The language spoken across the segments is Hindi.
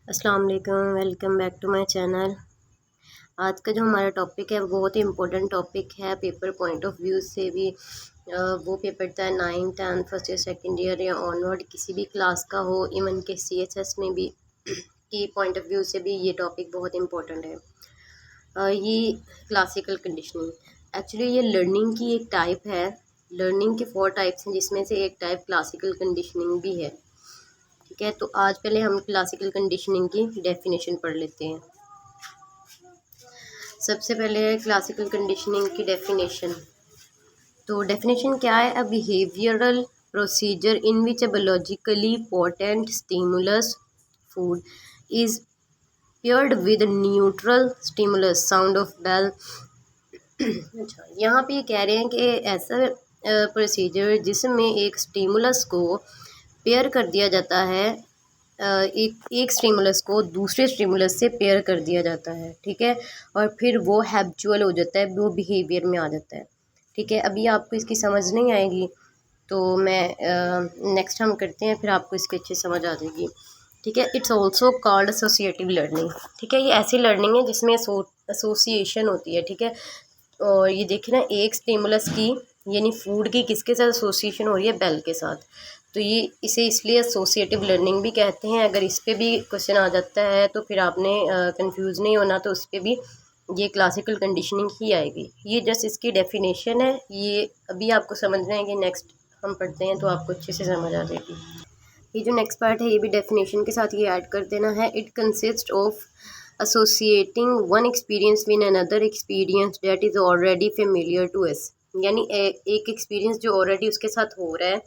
अस्सलाम वालेकुम, welcome back to my channel. आज का जो हमारा टॉपिक है वो बहुत ही इम्पोर्टेंट टॉपिक है पेपर पॉइंट ऑफ व्यू से भी। वो पेपर चाहे 9, 10, फर्स्ट ईयर, सेकंड ईयर या ऑनवर्ड किसी भी क्लास का हो, इवन के CHS में भी की पॉइंट ऑफ व्यू से भी ये टॉपिक बहुत इम्पोर्टेंट है। ये क्लासिकल कंडीशनिंग एक्चुअली ये लर्निंग की एक टाइप है। लर्निंग के 4 टाइप्स हैं जिसमें से एक टाइप क्लासिकल कंडीशनिंग भी है। ठीक है, तो आज पहले हम क्लासिकल कंडीशनिंग की डेफिनेशन पढ़ लेते हैं। सबसे पहले क्लासिकल कंडीशनिंग की डेफिनेशन। तो डेफिनेशन क्या है? A behavioural procedure in which a biologically potent stimulus food is paired with neutral stimulus sound of bell. अच्छा, यहाँ पे ये कह रहे हैं कि ऐसा प्रोसीजर जिसमें एक स्टिमुलस को पेयर कर दिया जाता है, एक स्टिमुलस को दूसरे स्टिमुलस से पेयर कर दिया जाता है। ठीक है, और फिर वो हैबिचुअल हो जाता है, वो बिहेवियर में आ जाता है। ठीक है, अभी आपको इसकी समझ नहीं आएगी तो मैं नेक्स्ट हम करते हैं, फिर आपको इसकी अच्छी समझ आ जाएगी। ठीक है, it's also called associative learning. ठीक है, ये ऐसी लर्निंग है जिसमें एसोसिएशन होती है। ठीक है, और ये देखिए ना, एक स्टिमुलस की यानी फूड की किसके साथ एसोसिएशन हो रही है? बेल के साथ। तो ये इसे इसलिए एसोसिएटिव लर्निंग भी कहते हैं। अगर इस पे भी क्वेश्चन आ जाता है तो फिर आपने कंफ्यूज नहीं होना, तो उस पर भी ये क्लासिकल कंडीशनिंग ही आएगी। ये जस्ट इसकी डेफिनेशन है, ये अभी आपको समझना है कि नेक्स्ट हम पढ़ते हैं तो आपको अच्छे से समझ आ जाएगी। ये जो नेक्स्ट पार्ट है ये भी डेफिनेशन के साथ ये ऐड कर देना है। It consist of associating one experience with another experience that is already familiar to us। यानी एक एक्सपीरियंस जो ऑलरेडी उसके साथ हो रहा है,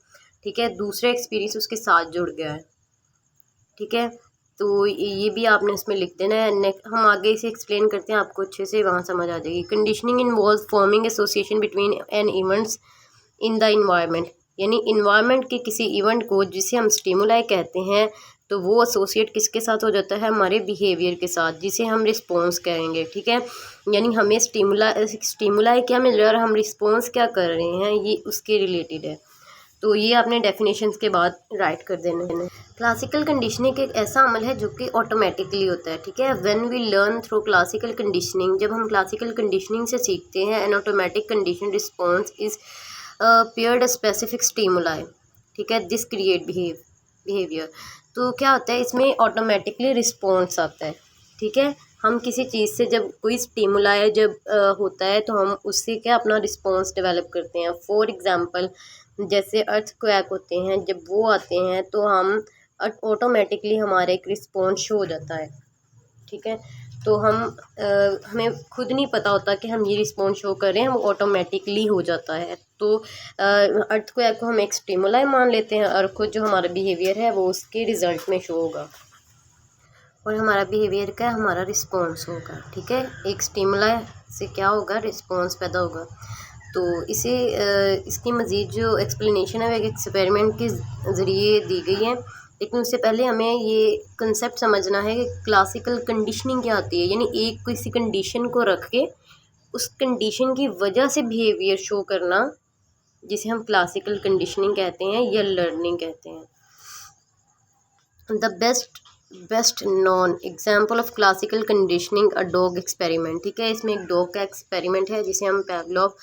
ठीक है, दूसरा एक्सपीरियंस उसके साथ जुड़ गया है। ठीक है, तो ये भी आपने इसमें लिख देना है। हम आगे इसे एक्सप्लेन करते हैं, आपको अच्छे से वहाँ समझ आ जाएगी। Conditioning involve forming association between an events in the environment. यानी इन्वायरमेंट के किसी इवेंट को जिसे हम स्टिमुलाई कहते हैं, तो वो एसोसिएट किसके साथ हो जाता है? हमारे बिहेवियर के साथ, जिसे हम रिस्पॉन्स कहेंगे। ठीक है, यानी हमें स्टिमुलाई क्या मिल रहा है और हम रिस्पॉन्स क्या कर रहे हैं, ये उसके रिलेटेड है। तो ये आपने डेफिनेशंस के बाद राइट कर देना है। क्लासिकल कंडीशनिंग एक ऐसा अमल है जो कि ऑटोमेटिकली होता है। ठीक है, when we learn through classical conditioning, जब हम क्लासिकल कंडीशनिंग से सीखते हैं, an automatic condition response is paired specific stimuli. ठीक है, दिस क्रिएट बिहेवियर। तो क्या होता है इसमें? ऑटोमेटिकली रिस्पॉन्स आता है। ठीक है, हम किसी चीज़ से जब कोई स्टिमुलाई जब होता है तो हम उससे क्या अपना रिस्पॉन्स डेवलप करते हैं। फॉर एग्जांपल, जैसे अर्थक्वेक होते हैं, जब वो आते हैं तो हम ऑटोमेटिकली हमारा एक रिस्पॉन्स शो हो जाता है। ठीक है, तो हमें खुद नहीं पता होता कि हम ये रिस्पॉन्स शो कर रहे हैं, वो ऑटोमेटिकली हो जाता है। तो अर्थक्वेक को हम एक स्टिमुलाई मान लेते हैं और खुद जो हमारा बिहेवियर है वो उसके रिजल्ट में शो होगा, और हमारा बिहेवियर का हमारा रिस्पॉन्स होगा। ठीक है, एक स्टिमुलाई से क्या होगा? रिस्पॉन्स पैदा होगा। तो इसकी मज़ीद जो एक्सप्लेनेशन है वो एक एक्सपेरिमेंट के ज़रिए दी गई है। लेकिन उससे पहले हमें ये कंसेप्ट समझना है कि क्लासिकल कंडीशनिंग क्या होती है। यानी एक किसी कंडीशन को रख के उस कंडीशन की वजह से बिहेवियर शो करना, जिसे हम क्लासिकल कंडीशनिंग कहते हैं या लर्निंग कहते हैं। The best non example of classical conditioning a dog experiment. ठीक है, इसमें एक डॉग का एक्सपेरिमेंट है जिसे हम पैवलोव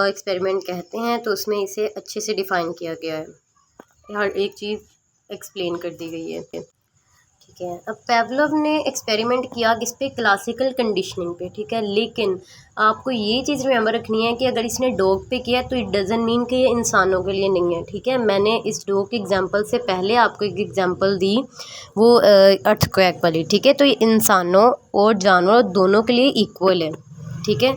एक्सपेरिमेंट कहते हैं। तो उसमें इसे अच्छे से डिफ़ाइन किया गया है, हर एक चीज़ एक्सप्लेन कर दी गई है। ठीक है, अब पैवलोव ने एक्सपेरिमेंट किया किस पे? क्लासिकल कंडीशनिंग पे। ठीक है, लेकिन आपको ये चीज़ रिमेंबर रखनी है कि अगर इसने डॉग पे किया तो इट डजंट मीन कि ये इंसानों के लिए नहीं है। ठीक है, मैंने इस डॉग के एग्जांपल से पहले आपको एक एग्जांपल दी, वो अर्थक्वेक वाली। ठीक है, तो ये इंसानों और जानवरों दोनों के लिए इक्वल है। ठीक है,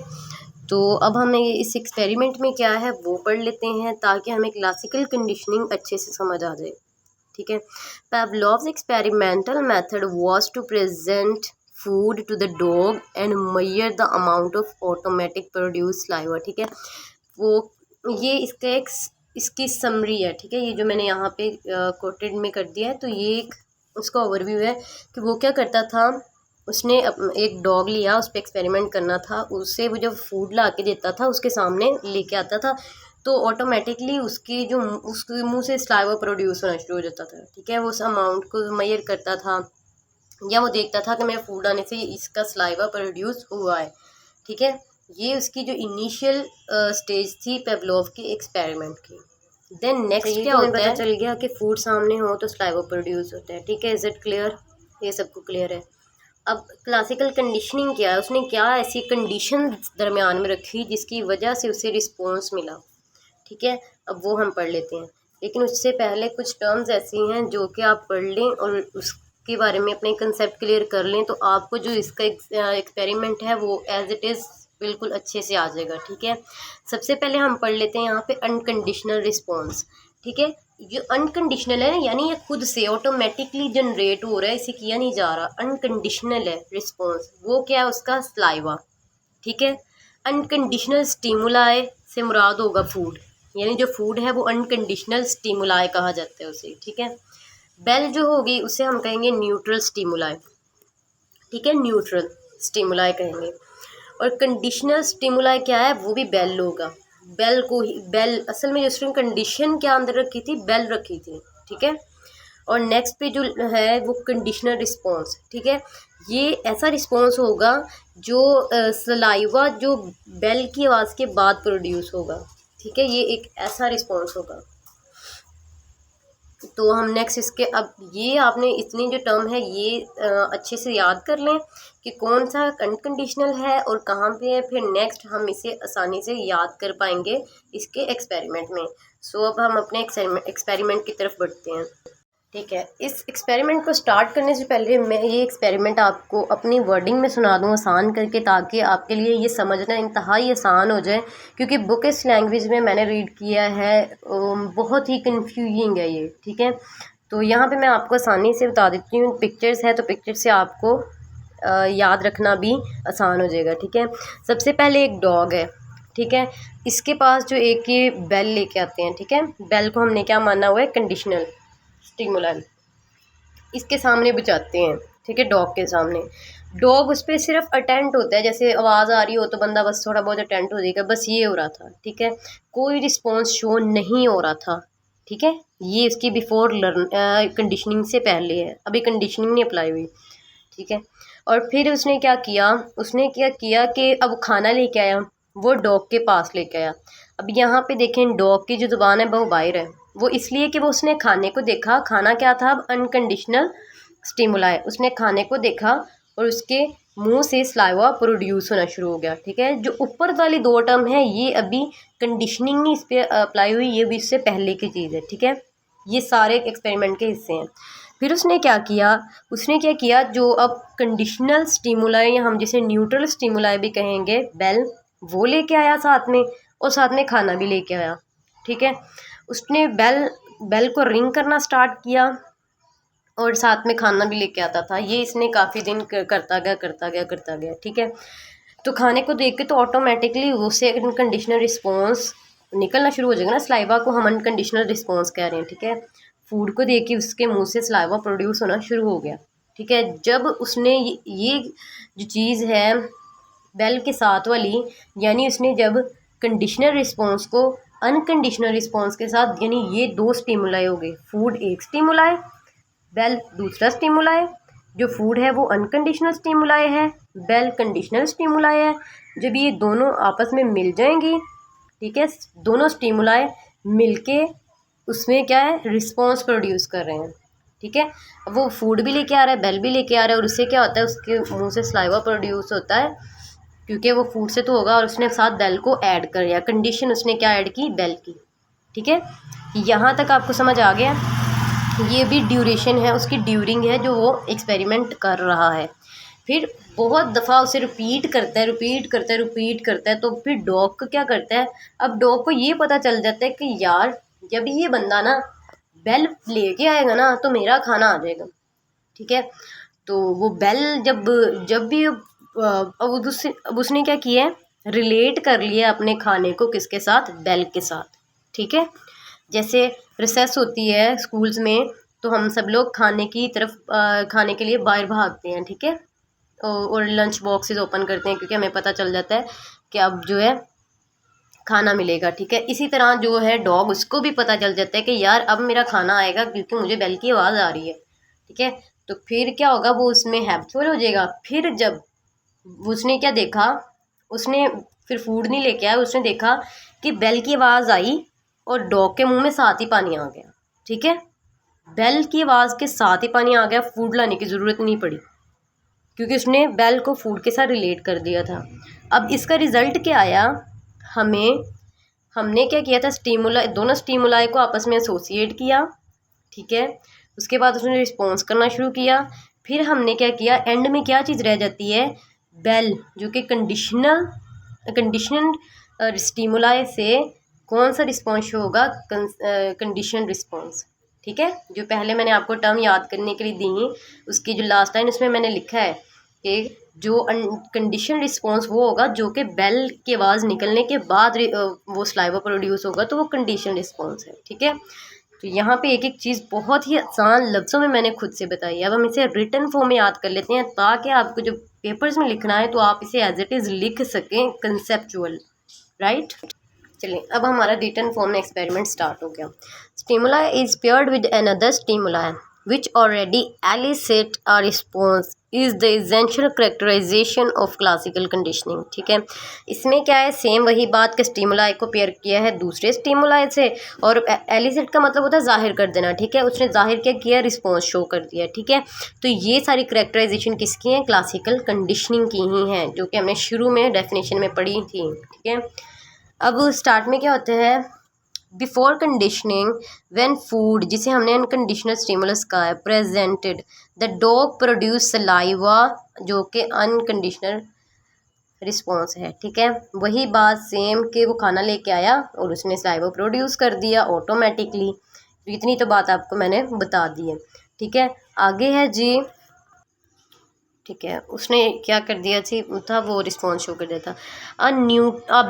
तो अब हमें इस एक्सपेरिमेंट में क्या है वो पढ़ लेते हैं ताकि हमें क्लासिकल कंडीशनिंग अच्छे से समझ आ जाए। ठीक है, Pavlov's experimental method was to present food to the dog and measure the amount of automatic produced saliva। ठीक है, वो ये इसकी समरी है। ठीक है, ये जो मैंने यहाँ पे कोटेड में कर दिया है, तो ये एक उसका ओवरव्यू है कि वो क्या करता था। उसने एक डॉग लिया, उस पर एक्सपेरिमेंट करना था, उससे वो जब फूड ला के देता था उसके सामने लेके आता था, तो ऑटोमेटिकली उसके मुंह से सलाइवा प्रोड्यूस होना शुरू हो जाता था। ठीक है, वो उस अमाउंट को मेजर करता था या वो देखता था कि मेरे फूड आने से इसका सलाइवा प्रोड्यूस हुआ है, ठीक है। ये उसकी जो इनिशियल स्टेज थी पेवलोव के एक्सपेरिमेंट की। देन नेक्स्ट क्या होता है, पता चल गया कि फूड सामने हो तो सलाइवा प्रोड्यूस होता है, ठीक है। Is it clear? ये सबको क्लियर है। अब क्लासिकल कंडीशनिंग क्या है, उसने क्या ऐसी कंडीशन दरमियान में रखी जिसकी वजह से उसे रिस्पॉन्स मिला, ठीक है। अब वो हम पढ़ लेते हैं, लेकिन उससे पहले कुछ टर्म्स ऐसी हैं जो कि आप पढ़ लें और उसके बारे में अपने कंसेप्ट क्लियर कर लें, तो आपको जो इसका एक्सपेरिमेंट है वो एज इट इज़ बिल्कुल अच्छे से आ जाएगा, ठीक है। सबसे पहले हम पढ़ लेते हैं यहाँ पे अनकंडीशनल रिस्पॉन्स, ठीक है। जो अनकंडीशनल है यानी ये खुद से ऑटोमेटिकली जनरेट हो रहा है, इसे किया नहीं जा रहा, अनकंडीशनल है रिस्पॉन्स। वो क्या है, उसका सलाइवा, ठीक है। अनकंडीशनल स्टिमुलाई से मुराद होगा फूड, यानी जो फूड है वो अनकंडीशनल स्टिमुलाई कहा जाता है उसे, ठीक है। बेल जो होगी उसे हम कहेंगे न्यूट्रल स्टिमुलाई, ठीक है, न्यूट्रल स्टिमुलाई कहेंगे। और कंडीशनल स्टिमुलाई क्या है, वो भी बेल होगा। बेल को ही, बेल असल में जिसने कंडीशन क्या अंदर रखी थी, बेल रखी थी, ठीक है। और नेक्स्ट पे जो है वो कंडीशनल रिस्पॉन्स, ठीक है। ये ऐसा रिस्पॉन्स होगा जो सलाइवा जो बेल की आवाज़ के बाद प्रोड्यूस होगा, ठीक है। ये एक ऐसा रिस्पॉन्स होगा। तो हम नेक्स्ट इसके, अब ये आपने इतनी जो टर्म है ये अच्छे से याद कर लें कि कौन सा अनकंडीशनल है और कहाँ पे है, फिर नेक्स्ट हम इसे आसानी से याद कर पाएंगे इसके एक्सपेरिमेंट में। सो अब हम अपने एक्सपेरिमेंट की तरफ बढ़ते हैं, ठीक है। इस एक्सपेरिमेंट को स्टार्ट करने से पहले मैं ये एक्सपेरिमेंट आपको अपनी वर्डिंग में सुना दूँ आसान करके, ताकि आपके लिए ये समझना इंतहाई आसान हो जाए, क्योंकि बुक इस लैंग्वेज में मैंने रीड किया है, बहुत ही कन्फ्यूजिंग है ये, ठीक है। तो यहाँ पे मैं आपको आसानी से बता देती हूँ, पिक्चर्स है तो पिक्चर से आपको याद रखना भी आसान हो जाएगा, ठीक है। सबसे पहले एक डॉग है, ठीक है। इसके पास जो एक ये बेल लेके आते हैं, ठीक है। बेल को हमने क्या माना हुआ है, कंडीशनल स्टिमुलाई, इसके सामने बजाते हैं, ठीक है, डॉग के सामने। डॉग उस पर सिर्फ अटेंट होता है, जैसे आवाज़ आ रही हो तो बंदा बस थोड़ा बहुत अटेंट हो जाएगा, बस ये हो रहा था, ठीक है। कोई रिस्पॉन्स शो नहीं हो रहा था, ठीक है। ये इसकी बिफोर कंडीशनिंग से पहले है, अभी कंडीशनिंग नहीं अप्लाई हुई, ठीक है। और फिर उसने क्या किया कि अब खाना लेके आया, वो डॉग के पास लेके आया। अब यहाँ पे देखें डॉग की जो ज़ुबान है वो बाहर है, वो इसलिए कि वो उसने खाने को देखा। खाना क्या था, अब अनकंडीशनल स्टिमुलाई, उसने खाने को देखा और उसके मुंह से सलाइवा प्रोड्यूस होना शुरू हो गया, ठीक है। जो ऊपर वाली दो टर्म है ये अभी कंडीशनिंग नहीं इस पर अप्लाई हुई, ये भी इससे पहले की चीज़ है, ठीक है। ये सारे एक्सपेरिमेंट के हिस्से हैं। फिर उसने क्या किया, जो अब कंडीशनल स्टिमुलाई या हम जिसे न्यूट्रल स्टिमुलाई भी कहेंगे, बेल, वो लेके आया साथ में, और साथ में खाना भी लेके आया, ठीक है। उसने बेल को रिंग करना स्टार्ट किया और साथ में खाना भी लेके आता था। ये इसने काफ़ी दिन करता गया, ठीक है। तो खाने को देख के तो ऑटोमेटिकली उससे अनकंडीशनल रिस्पॉन्स निकलना शुरू हो जाएगा ना, सलाइवा को हम अनकंडीशनल रिस्पॉन्स कह रहे हैं, ठीक है। फूड को देख के उसके मुंह से सलाइवा प्रोड्यूस होना शुरू हो गया, ठीक है। जब उसने ये जो चीज़ है बेल के साथ वाली, यानी उसने जब कंडीशनल रिस्पॉन्स को अनकंडीशनल रिस्पॉन्स के साथ, यानी ये दो स्टिमुलाई हो गए, फूड एक स्टिमुलाई, बेल दूसरा स्टिमुलाई। जो फूड है वो अनकंडीशनल स्टिमुलाई है, बेल कंडीशनल स्टिमुलाई है। जब ये दोनों आपस में मिल जाएंगी, ठीक है, दोनों स्टिमुलाई मिलके उसमें क्या है, रिस्पॉन्स प्रोड्यूस कर रहे हैं, ठीक है। अब वो फूड भी लेके आ रहा है, बेल भी लेके आ रहा है, और उससे क्या होता है, उसके मुंह से सलाइवा प्रोड्यूस होता है, क्योंकि वो फूड से तो होगा, और उसने साथ बेल को ऐड कर दिया। कंडीशन उसने क्या ऐड की, बेल की, ठीक है। यहाँ तक आपको समझ आ गया। ये भी ड्यूरेशन है, उसकी ड्यूरिंग है जो वो एक्सपेरिमेंट कर रहा है। फिर बहुत दफ़ा उसे रिपीट करता है, तो फिर डॉग को क्या करता है, अब डॉग को ये पता चल जाता है कि यार जब ये बंदा ना बेल लेके आएगा ना तो मेरा खाना आ जाएगा, ठीक है। तो वो बेल जब भी अब उसने क्या किया है, रिलेट कर लिया अपने खाने को किसके साथ, बेल के साथ, ठीक है। जैसे रिसेस होती है स्कूल्स में, तो हम सब लोग खाने की तरफ खाने के लिए बाहर भागते हैं, ठीक है। और लंच बॉक्सेस ओपन करते हैं, क्योंकि हमें पता चल जाता है कि अब जो है खाना मिलेगा, ठीक है। इसी तरह जो है डॉग, उसको भी पता चल जाता है कि यार अब मेरा खाना आएगा, क्योंकि मुझे बेल की आवाज़ आ रही है, ठीक है। तो फिर क्या होगा, वो उसमें हैबिचुअल हो जाएगा। फिर जब उसने क्या देखा, उसने फिर फूड नहीं लेके आया, उसने देखा कि बेल की आवाज़ आई और डॉग के मुंह में साथ ही पानी आ गया। ठीक है, बेल की आवाज़ के साथ ही पानी आ गया, फूड लाने की ज़रूरत नहीं पड़ी क्योंकि उसने बेल को फूड के साथ रिलेट कर दिया था। अब इसका रिज़ल्ट क्या आया, हमने क्या किया था, स्टीमुला, दोनों स्टीमुलाई को आपस में एसोसिएट किया। ठीक है, उसके बाद उसने रिस्पॉन्स करना शुरू किया। फिर हमने क्या किया, एंड में क्या चीज़ रह जाती है, बेल, जो कि कंडीशनड स्टीमुलाई से कौन सा रिस्पॉन्स शो होगा, कंडीशन रिस्पॉन्स। ठीक है, जो पहले मैंने आपको टर्म याद करने के लिए दी, उसकी जो लास्ट लाइन उसमें मैंने लिखा है कि जो कंडीशन रिस्पॉन्स वो होगा जो कि बेल की आवाज़ निकलने के बाद वो सलाइवा प्रोड्यूस होगा, तो वो कंडीशन रिस्पॉन्स है। ठीक है, तो यहाँ पे एक एक चीज़ बहुत ही आसान लफ्ज़ों में मैंने खुद से बताई है। अब हम इसे रिटन फॉर्म में याद कर लेते हैं ताकि आपको जो पेपर्स में लिखना है तो आप इसे एज इट इज़ लिख सकें कंसेप्चुअल, राइट। चलिए, अब हमारा रिटन फॉर्म में एक्सपेरिमेंट स्टार्ट हो गया। Stimulus is paired with another stimulus which already elicit a response is the essential characterization of classical conditioning। ठीक है, इसमें क्या है, सेम वही बात कि स्टिमुलाई को पेयर किया है दूसरे स्टिमुलाई से, और एलिसिट का मतलब होता है जाहिर कर देना। ठीक है, उसने जाहिर क्या किया, रिस्पॉन्स शो कर दिया। ठीक है, तो ये सारी करेक्टराइजेशन किसकी हैं, क्लासिकल कंडीशनिंग की ही हैं, जो कि हमने शुरू में डेफिनेशन में पढ़ी थी। ठीक है, अब स्टार्ट में क्या होता है, बिफोर कंडीशनिंग व्हेन फूड, जिसे हमने अनकंडीशनल स्टिमुलस कहा है, presented, the dog produce saliva, जो कि अनकंडीशनल रिस्पॉन्स है। ठीक है, वही बात सेम कि वो खाना लेके आया और उसने सलाइवा प्रोड्यूस कर दिया ऑटोमेटिकली। इतनी तो बात आपको मैंने बता दी है। ठीक है, आगे है जी। ठीक है, उसने क्या कर दिया था, वो रिस्पॉन्स शो कर दिया था। अ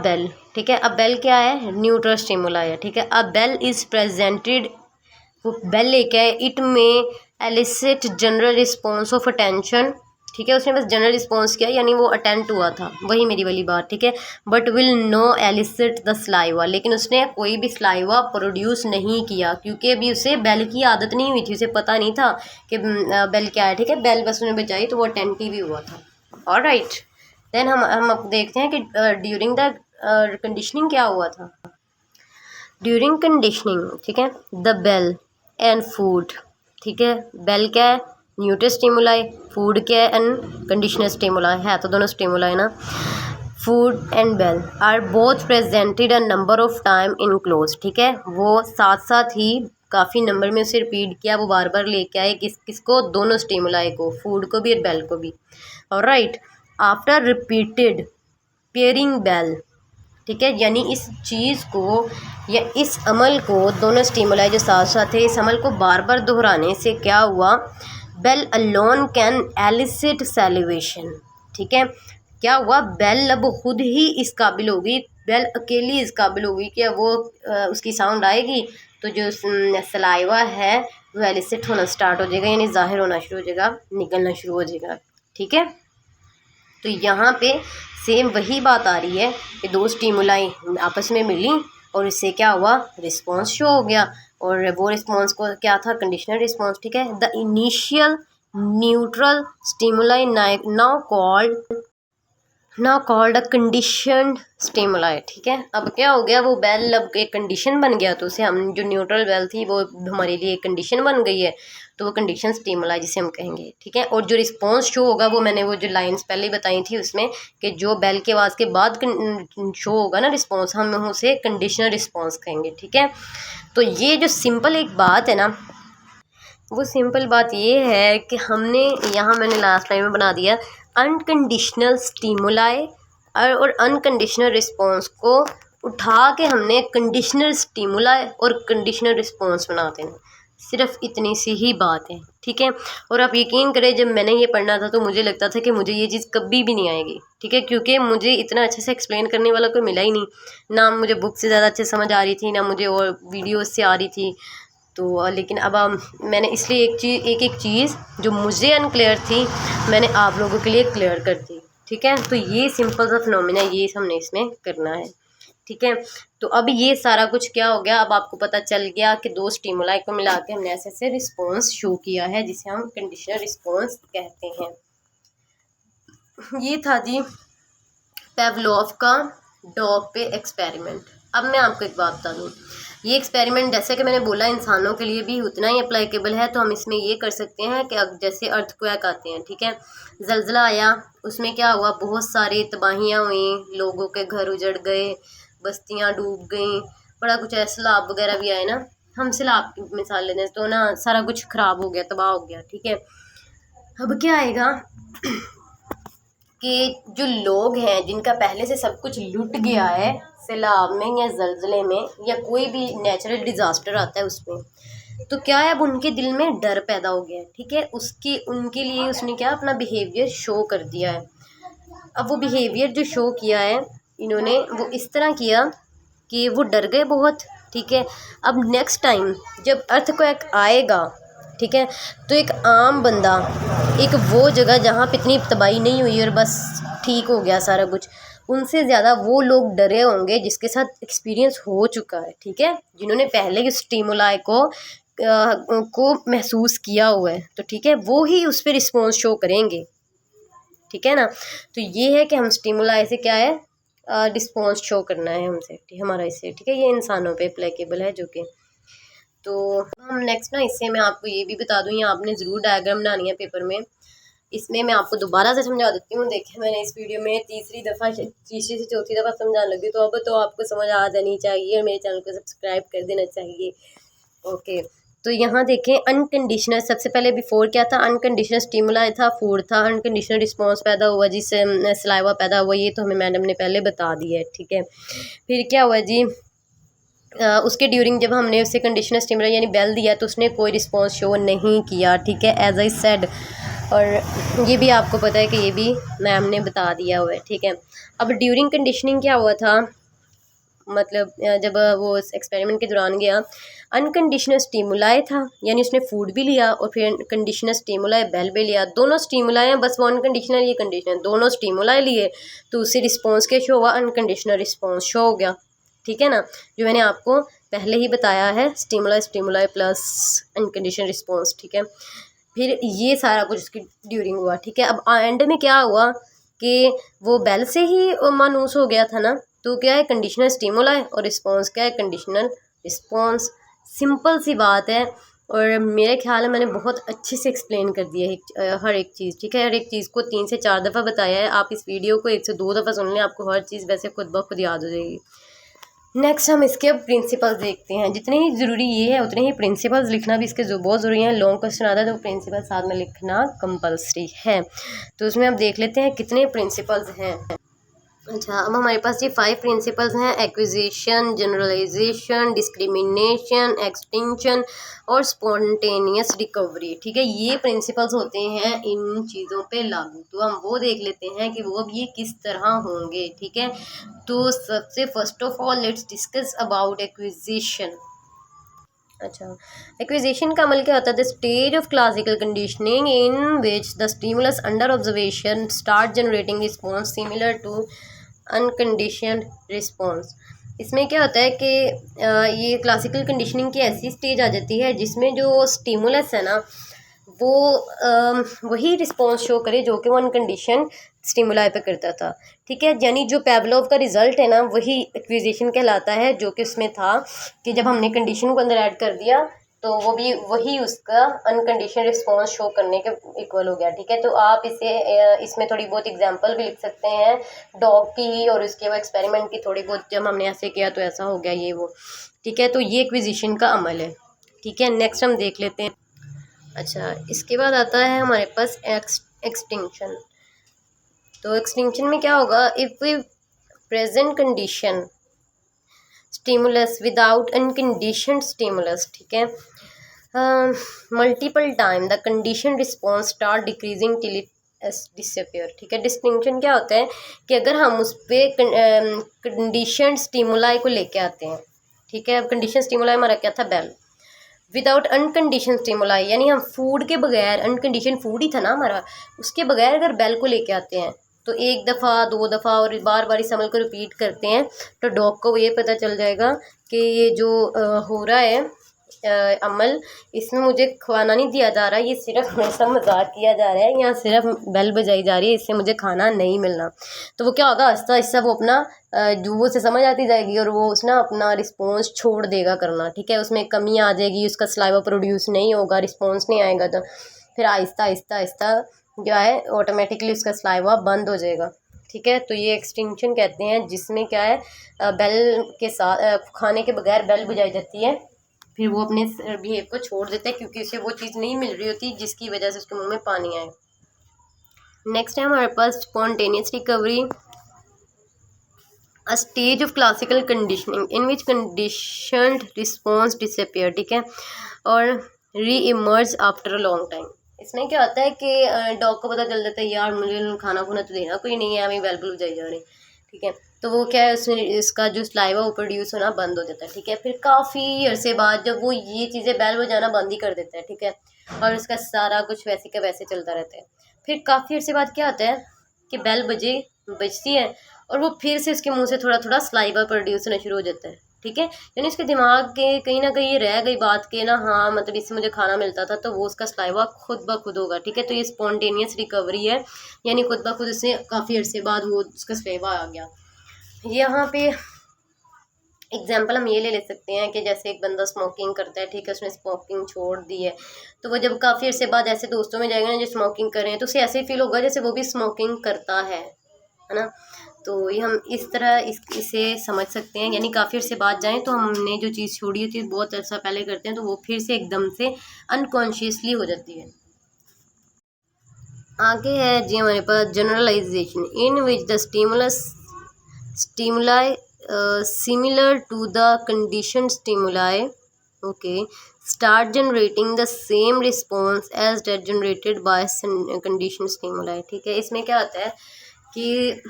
बेल। ठीक है, अब बेल क्या है, न्यूट्रल स्टिमुला है। ठीक है, अ बेल इज़ प्रेजेंटेड, वो बेल लेके आए, इट में elicit general response of attention. ठीक है, उसने बस जनरल रिस्पॉन्स किया, यानी वो अटेंट हुआ था, वही मेरी वाली बात। ठीक है, but will no elicit the saliva, लेकिन उसने कोई भी सलाइवा प्रोड्यूस नहीं किया क्योंकि अभी उसे बेल की आदत नहीं हुई थी, उसे पता नहीं था कि बेल क्या है। ठीक है, बेल बस उसने बजाई तो वो अटेंटिव ही हुआ था। ऑलराइट, देन हम अब देखते हैं कि ड्यूरिंग द कंडीशनिंग क्या हुआ था। ड्यूरिंग कंडीशनिंग, ठीक है, द बेल एंड फूड। ठीक है, बेल क्या है, न्यूट्रल स्टिमुलाई, फूड क्या है, अनकंडीशनल स्टिमुलाई है, तो दोनों स्टिमुलाई ना। Food and bell are both presented a number of time in close. ठीक है, वो साथ साथ ही काफ़ी नंबर में उसे रिपीट किया, वो बार बार लेके आए, किसको, दोनों स्टिमुलाई को, फूड को भी और बेल को भी। Alright, after repeated pairing bell. ठीक है, यानी इस चीज़ को या इस अमल को, दोनों स्टिमुलाई जो साथ साथ है, इस अमल को बार बार दोहराने से क्या हुआ, bell alone can elicit salivation. ठीक है, क्या हुआ, बेल अब खुद ही इस काबिल होगी, बेल अकेली इस काबिल होगी कि वो उसकी साउंड आएगी तो जो सलाइवा है वो एलिसिट होना स्टार्ट हो जाएगा, यानी जाहिर होना शुरू हो जाएगा, निकलना शुरू हो जाएगा। ठीक है, तो यहाँ पे सेम वही बात आ रही है कि दो स्टिमुलाई आपस में मिली और इससे क्या हुआ, रिस्पॉन्स शो हो गया, और वो रिस्पॉन्स को क्या था, कंडीशनल रिस्पॉन्स। ठीक है, the initial neutral stimuli now called a conditioned stimuli. ठीक है, अब क्या हो गया, वो बेल अब एक कंडीशन बन गया, तो उसे हम, जो न्यूट्रल बेल थी वो हमारे लिए एक कंडीशन बन गई है, तो वो कंडीशन स्टिमुलाई जिसे हम कहेंगे। ठीक है, और जो रिस्पॉन्स शो होगा वो मैंने वो जो लाइंस पहले बताई थी उसमें कि जो बेल के आवाज़ के बाद शो होगा ना रिस्पॉन्स, हम उसे कंडीशनल रिस्पॉन्स कहेंगे। ठीक है, तो ये जो सिंपल एक बात है ना, वो सिंपल बात ये है कि हमने यहाँ, मैंने लास्ट टाइम में बना दिया, अनकंडीशनल स्टिमुलाई और अनकंडीशनल रिस्पॉन्स को उठा के हमने कंडीशनल स्टिमुलाई और कंडीशनल रिस्पॉन्स बना देना। सिर्फ इतनी सी ही बात है। ठीक है, और आप यकीन करें, जब मैंने ये पढ़ना था तो मुझे लगता था कि मुझे ये चीज़ कभी भी नहीं आएगी। ठीक है, क्योंकि मुझे इतना अच्छे से एक्सप्लेन करने वाला कोई मिला ही नहीं, ना मुझे बुक से ज़्यादा अच्छे समझ आ रही थी, ना मुझे और वीडियोस से आ रही थी। तो लेकिन अब मैंने इसलिए एक चीज़ जो मुझे अनक्लियर थी मैंने आप लोगों के लिए क्लियर कर दी। ठीक है, तो ये सिंपल सा फिनोमिना ये हमने इसमें करना है। ठीक है। तो अब ये सारा कुछ क्या हो गया, अब आपको पता चल गया कि दो स्टिमुलाई को मिला के हमने ऐसे ऐसे रिस्पॉन्स शो किया है, जिसे हम कंडीशनल रिस्पॉन्स कहते हैं। ये था जी पेवलोव का डॉग पे एक्सपेरिमेंट। अब मैं आपको एक बात बता दूँ, ये एक्सपेरिमेंट जैसे कि मैंने बोला इंसानों के लिए भी उतना ही अप्लाइकेबल है। तो हम इसमें ये कर सकते हैं कि अब जैसे अर्थक्वेक आते हैं, ठीक है, जलजला आया, उसमें क्या हुआ, बहुत सारी तबाहियाँ हुई, लोगों के घर उजड़ गए, बस्तियाँ डूब गई, बड़ा कुछ है, सैलाब वगैरह भी आए ना। हम सैलाब की मिसाल लेते हैं तो ना सारा कुछ ख़राब हो गया, तबाह हो गया, ठीक है। अब क्या आएगा कि जो लोग हैं जिनका पहले से सब कुछ लुट गया है सैलाब में या जलजले में या कोई भी नेचुरल डिज़ास्टर आता है उसमें, तो क्या है, अब उनके दिल में डर पैदा हो गया है, ठीक है। उसकी उनके लिए उसने क्या अपना बिहेवियर शो कर दिया है। अब वो बिहेवियर जो शो किया है इन्होंने, वो इस तरह किया कि वो डर गए बहुत, ठीक है। अब नेक्स्ट टाइम जब अर्थक्वेक आएगा, ठीक है, तो एक आम बंदा, एक वो जगह जहाँ पे इतनी तबाही नहीं हुई और बस ठीक हो गया सारा कुछ, उनसे ज़्यादा वो लोग डरे होंगे जिसके साथ एक्सपीरियंस हो चुका है, ठीक है, जिन्होंने पहले उस स्टिमुलाई को महसूस किया हुआ है, तो ठीक है, वो ही उस पर रिस्पॉन्स शो करेंगे, ठीक है ना। तो ये है कि हम स्टिमुलाई से क्या है, रिस्पॉन्स शो करना है हमसे, ठीक, हमारा इससे, ठीक है, ये इंसानों पे अप्लीकेबल है जो कि। तो हम नेक्स्ट ना इससे मैं आपको ये भी बता दूँ, ये आपने ज़रूर डायग्राम बनानी है पेपर में। इसमें मैं आपको दोबारा से समझा देती हूँ। देखिए मैंने इस वीडियो में तीसरी से चौथी दफ़ा समझाने लगी, तो अब तो आपको समझ आ जानी चाहिए और मेरे चैनल को सब्सक्राइब कर देना चाहिए। ओके, तो यहाँ देखें, अनकंडीशनल, सबसे पहले बिफोर क्या था, अनकंडीशनल स्टिमुलाई था, फूड था, अनकंडीशनल रिस्पॉन्स पैदा हुआ जिससे सलाइवा पैदा हुआ, ये तो हमें मैडम ने पहले बता दिया है, ठीक है। फिर क्या हुआ जी, उसके ड्यूरिंग जब हमने उसे कंडीशनल स्टिमुलाई यानी बेल दिया तो उसने कोई रिस्पॉन्स शो नहीं किया, ठीक है, एज आई सेड। और ये भी आपको पता है कि ये भी मैम ने बता दिया हुआ है, ठीक है। अब ड्यूरिंग कंडीशनिंग क्या हुआ था, मतलब जब वो एक्सपेरिमेंट के दौरान गया, अनकंडीशनल स्टिमुलाई था यानी उसने फूड भी लिया और फिर कंडीशनल स्टिमुलाई बेल भी लिया, दोनों स्टिमुलाई हैं, बस वो अनकंडीशनल ये कंडीशनल, दोनों स्टिमुलाई लिए तो उससे रिस्पॉन्स क्या शो हुआ, अनकंडीशनल रिस्पॉन्स शो हो गया, ठीक है ना, जो मैंने आपको पहले ही बताया है, स्टिमुलाई प्लस अनकंडीशनल रिस्पॉन्स, ठीक है। फिर ये सारा कुछ उसकी ड्यूरिंग हुआ, ठीक है। अब एंड में क्या हुआ कि वो बेल से ही मानूस हो गया था ना, तो क्या है, कंडीशनल स्टिमुलाई और रिस्पॉन्स क्या है, कंडीशनल रिस्पॉन्स। सिंपल सी बात है और मेरे ख्याल में मैंने बहुत अच्छे से एक्सप्लेन कर दिया है हर एक चीज़, ठीक है, हर एक चीज़ को 3 से 4 दफ़ा बताया है। आप इस वीडियो को 1 से 2 दफ़ा सुन लें, आपको हर चीज़ वैसे खुद ब खुद याद हो जाएगी। नेक्स्ट हम इसके अब प्रिंसिपल्स देखते हैं। जितने ही ज़रूरी ये है उतने ही प्रिंसिपल्स लिखना भी इसके जो बहुत ज़रूरी है। लॉन्ग क्वेश्चन आता है तो प्रिंसिपल साथ में लिखना कंपलसरी है। तो उसमें अब देख लेते हैं कितने प्रिंसिपल्स हैं। अच्छा, अब हमारे पास ये 5 प्रिंसिपल्स हैं, एक्विजिशन, जनरलाइजेशन, डिस्क्रिमिनेशन, एक्सटिंक्शन और स्पॉन्टेनियस रिकवरी, ठीक है, ये प्रिंसिपल्स होते हैं इन चीज़ों पे लागू। तो हम वो देख लेते हैं कि वो अब ये किस तरह होंगे, ठीक है। तो सबसे first of all let's discuss about acquisition. अच्छा, एक्विजिशन का अमल क्या होता है, the stage of classical conditioning in which the stimulus under observation start generating response similar to unconditioned response. इसमें क्या होता है कि ये क्लासिकल कंडीशनिंग की ऐसी स्टेज आ जाती है जिसमें जो स्टिमुलस है ना वो वही रिस्पॉन्स शो करे जो कि वो अनकंडीशन स्टिमुलाई पे करता था, ठीक है। यानी जो पेवलोव का रिजल्ट है ना वही एक्विजिशन कहलाता है, जो कि उसमें था कि जब हमने कंडीशन को अंदर ऐड कर दिया तो वो भी वही उसका अनकंडीशन रिस्पॉन्स शो करने के इक्वल हो गया, ठीक है। तो आप इसे इसमें थोड़ी बहुत एग्जांपल भी लिख सकते हैं डॉग की और उसके वो एक्सपेरिमेंट की, थोड़ी बहुत जब हमने ऐसे किया तो ऐसा हो गया ये वो, ठीक है। तो ये एक्विजिशन का अमल है, ठीक है। नेक्स्ट हम देख लेते हैं। अच्छा, इसके बाद आता है हमारे पास एक्सटिंक्शन। तो एक्सटिंक्शन में क्या होगा, if we present condition stimulus without unconditioned stimulus, ठीक है, multiple time the condition response start decreasing till it disappear, ठीक है। डिस्टिंक्शन क्या होता है कि अगर हम उस पर कंडीशन स्टिमुलाई को लेके आते हैं, ठीक है। अब कंडीशन स्टिमुलाई हमारा क्या था, बेल, विदाउट अनकंडीशन स्टिमुलाई यानी हम फूड के बगैर, अनकंडीशन फूड ही था ना हमारा, उसके बगैर अगर बेल को लेके आते हैं तो एक दफ़ा 2 दफ़ा और बार बार इस अमल को रिपीट करते हैं तो डॉग को ये पता चल जाएगा कि ये जो हो रहा है अमल, इसमें मुझे खाना नहीं दिया जा रहा, ये सिर्फ मेरे साथ मजाक किया जा रहा है, यहाँ सिर्फ बेल बजाई जा रही है, इससे मुझे खाना नहीं मिलना। तो वो क्या होगा, आहिस्ता आहिस्ता वो अपना जो वो से समझ आती जाएगी और वो उसना अपना रिस्पॉन्स छोड़ देगा करना, ठीक है। उसमें कमी आ जाएगी, उसका सलाइवा प्रोड्यूस नहीं होगा, रिस्पॉन्स नहीं आएगा, तो फिर आहिस्ता आहिस्ता आहिस्ता जो है ऑटोमेटिकली उसका सलाइवा बंद हो जाएगा, ठीक है। तो ये एक्सटिंक्शन कहते हैं, जिसमें क्या है बेल के साथ खाने के बगैर बेल बजाई जाती है, फिर वो अपने बिहेव को छोड़ देता है क्योंकि उसे वो चीज़ नहीं मिल रही होती जिसकी वजह से उसके मुंह में पानी आए। नेक्स्ट है हमारे पास spontaneous recovery, a stage of classical conditioning in which conditioned response disappear, ठीक है, और reemerge after a long time. इसमें क्या होता है कि डॉग को पता चल जाता है यार मुझे खाना खुना तो देना कोई नहीं है, हमें बेल बुजाई जा रही, ठीक है। तो वो क्या है, उसमें इसका जो सलाइवा वो प्रोड्यूस होना बंद हो जाता है, ठीक है। फिर काफ़ी अरसे बाद जब वो ये चीज़ें बेल बजाना बंद ही कर देता है, ठीक है, और उसका सारा कुछ वैसे का वैसे चलता रहता है। फिर काफ़ी अरसे बाद क्या होता है कि बेल बजती है और वो फिर से उसके मुंह से थोड़ा थोड़ा सलाइवा प्रोड्यूस होना शुरू हो जाता है, ठीक है। यानी उसके दिमाग के कहीं ना कहीं रह गई बात के ना, हाँ मतलब इससे मुझे खाना मिलता था, तो वो उसका सलाइवा खुद ब खुद होगा, ठीक है। तो ये स्पॉन्टेनियस रिकवरी है, यानी खुद ब खुद उससे काफ़ी अरसे बाद वो उसका सलाइवा आ गया। यहाँ पे एग्जाम्पल हम ये ले सकते हैं कि जैसे एक बंदा स्मोकिंग करता है, ठीक है, उसने स्मोकिंग छोड़ दी है, तो वो जब काफ़ी अरसे बाद ऐसे दोस्तों में जाएगा ना जो स्मोकिंग कर रहे हैं, तो उसे ऐसे ही फील होगा जैसे वो भी स्मोकिंग करता है ना। तो ये हम इस तरह इसे समझ सकते हैं, यानी काफ़ी अरसे बाद जाएँ तो हमने जो चीज़ छोड़ी होती है बहुत अरसा पहले करते हैं, तो वो फिर से एकदम से अनकॉन्शियसली हो जाती है। आगे है जी हमारे पास generalisation, in which the stimuli similar to the conditioned stimuli, okay, start generating the same response as that generated by conditioned stimuli, ठीक है। इसमें क्या होता है कि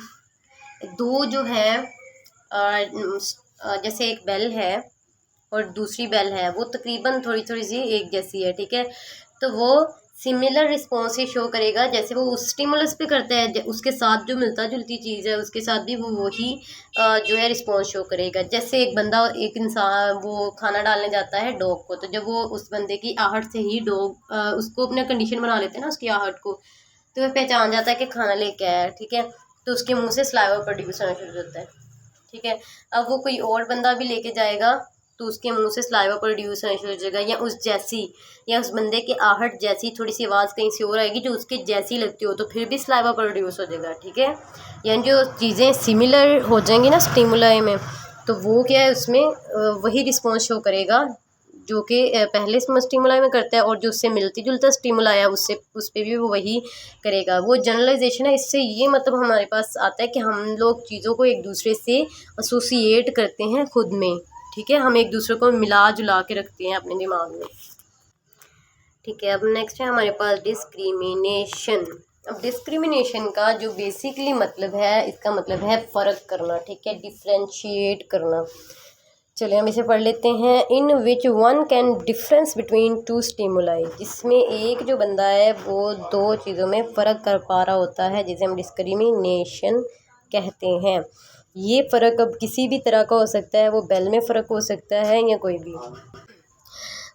दो जो है जैसे एक बेल है और दूसरी बेल है, वो तकरीबन थोड़ी थोड़ी सी एक जैसी है, ठीक है। तो वो सिमिलर रिस्पॉन्स ही शो करेगा जैसे वो उस स्टिमुलस पे करता है, उसके साथ जो मिलता जुलती चीज़ है उसके साथ भी वो वही जो है रिस्पॉन्स शो करेगा। जैसे एक इंसान वो खाना डालने जाता है डॉग को, तो जब वो उस बंदे की आहट से ही डॉग उसको अपना कंडीशन बना लेते हैं ना उसकी आहट को, तो वह पहचान जाता है कि खाना लेके आया है, ठीक है। तो उसके मुँह से सलाइवा प्रोड्यूस होना शुरू होता है, ठीक है। अब वो कोई और बंदा भी लेके जाएगा तो उसके मुंह से सलाइवा प्रोड्यूस होना शुरू हो जाएगा, या उस जैसी या उस बंदे के आहट जैसी थोड़ी सी आवाज़ कहीं से और आएगी जो उसके जैसी लगती हो, तो फिर भी सलाइवा प्रोड्यूस हो जाएगा, ठीक है। यानी जो चीज़ें सिमिलर हो जाएंगी ना स्टिमुलाई में, तो वो क्या है उसमें वही रिस्पॉन्स शो करेगा जो कि पहले स्टिमुलाई में करता है, और जो उससे मिलती जुलता स्टिमुलाई है उससे उस पर भी वो वही करेगा। वो जनरलाइजेशन है, इससे ये मतलब हमारे पास आता है कि हम लोग चीज़ों को एक दूसरे से एसोसिएट करते हैं खुद में, ठीक है, हम एक दूसरे को मिला जुला के रखते हैं अपने दिमाग में, ठीक है। अब नेक्स्ट है हमारे पास डिस्क्रिमिनेशन। अब डिस्क्रिमिनेशन का जो बेसिकली मतलब है, इसका मतलब है फ़र्क करना, ठीक है, डिफ्रेंशिएट करना। चलिए हम इसे पढ़ लेते हैं। In which one can difference between two stimuli, जिसमें एक जो बंदा है वो दो चीज़ों में फ़र्क कर पा रहा होता है, जिसे हम डिस्क्रिमिनेशन कहते हैं। ये फ़र्क अब किसी भी तरह का हो सकता है, वो बेल में फ़र्क हो सकता है या कोई भी।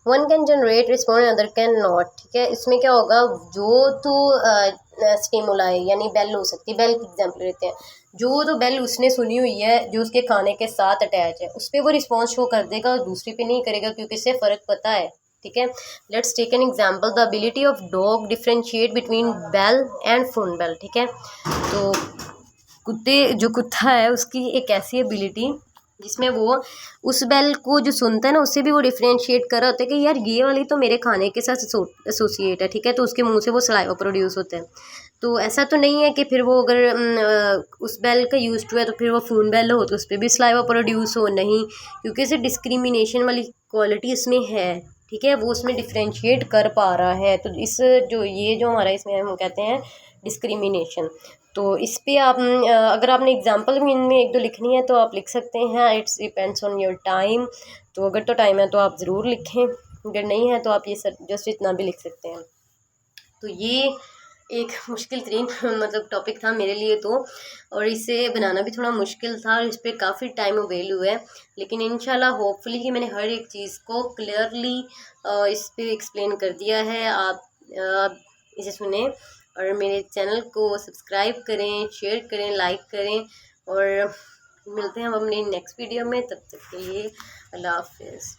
One can generate respond other can not, ठीक है। इसमें क्या होगा, जो तो स्टिमुलाई यानी बेल हो सकती है, बेल की एग्जाम्पल लेते हैं, जो तो बेल उसने सुनी हुई है जो उसके खाने के साथ अटैच है उस पर वो रिस्पॉन्स शो कर देगा और दूसरी पे नहीं करेगा क्योंकि इससे फ़र्क पता है, ठीक है। Let's take an example, the ability of dog differentiate between bell and phone bell, ठीक है। तो कुत्ता है उसकी एक ऐसी एबिलिटी जिसमें वो उस बेल को जो सुनता है ना उससे भी वो डिफ्रेंशिएट कर रहा होता है कि यार ये वाली तो मेरे खाने के साथ एसोसिएट है, ठीक है। तो उसके मुंह से वो सलाइवा प्रोड्यूस होता है। तो ऐसा तो नहीं है कि फिर वो अगर उस बेल का यूज हुआ है तो फिर वो फोन बेल हो तो उस पर भी सलाइवा प्रोड्यूस हो, नहीं, क्योंकि इसे डिस्क्रिमिनेशन वाली क्वालिटी उसमें है, ठीक है, वो उसमें डिफ्रेंशिएट कर पा रहा है। तो इस जो ये जो हमारा इसमें हम कहते हैं डिस्क्रिमिनेशन। तो इस पे आप अगर आपने एग्जांपल भी इनमें एक दो लिखनी है तो आप लिख सकते हैं, it's depends on your time. तो अगर तो टाइम है तो आप ज़रूर लिखें, अगर नहीं है तो आप ये सब जस्ट इतना भी लिख सकते हैं। तो ये एक मुश्किल तरीन मतलब टॉपिक था मेरे लिए तो, और इसे बनाना भी थोड़ा मुश्किल था और इस पर काफ़ी टाइम वेल हुआ है। लेकिन इंशाल्लाह होपफुली कि मैंने हर एक चीज़ को क्लियरली इस पे एक्सप्लेन कर दिया है। आप इसे सुने और मेरे चैनल को सब्सक्राइब करें, शेयर करें, लाइक करें, और मिलते हैं हम अपनी नेक्स्ट वीडियो में। तब तक के लिए अल्लाह हाफिज़।